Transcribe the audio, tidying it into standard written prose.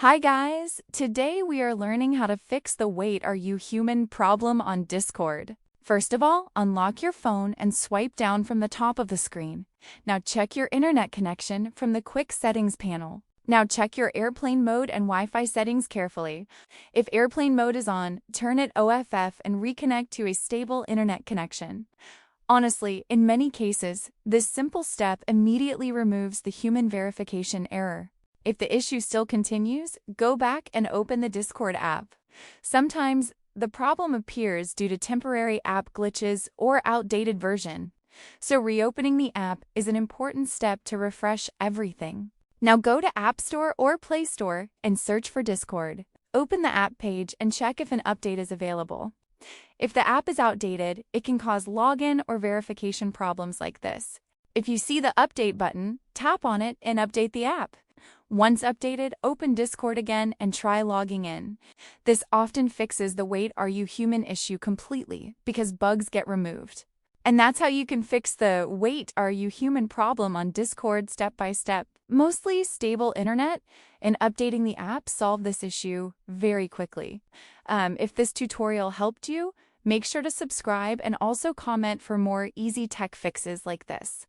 Hi guys! Today we are learning how to fix the "Wait, are you human?" problem on Discord. First of all, unlock your phone and swipe down from the top of the screen. Now check your internet connection from the quick settings panel. Now check your airplane mode and Wi-Fi settings carefully. If airplane mode is on, turn it OFF and reconnect to a stable internet connection. Honestly, in many cases, this simple step immediately removes the human verification error. If the issue still continues, go back and open the Discord app. Sometimes, the problem appears due to temporary app glitches or outdated version. So reopening the app is an important step to refresh everything. Now go to App Store or Play Store and search for Discord. Open the app page and check if an update is available. If the app is outdated, it can cause login or verification problems like this. If you see the update button, tap on it and update the app. Once updated, open Discord again and try logging in. This often fixes the "Wait, are you human?" issue completely because bugs get removed. And that's how you can fix the "Wait, are you human?" problem on Discord step by step. Mostly stable internet and updating the app solve this issue very quickly. If this tutorial helped you, make sure to subscribe and also comment for more easy tech fixes like this.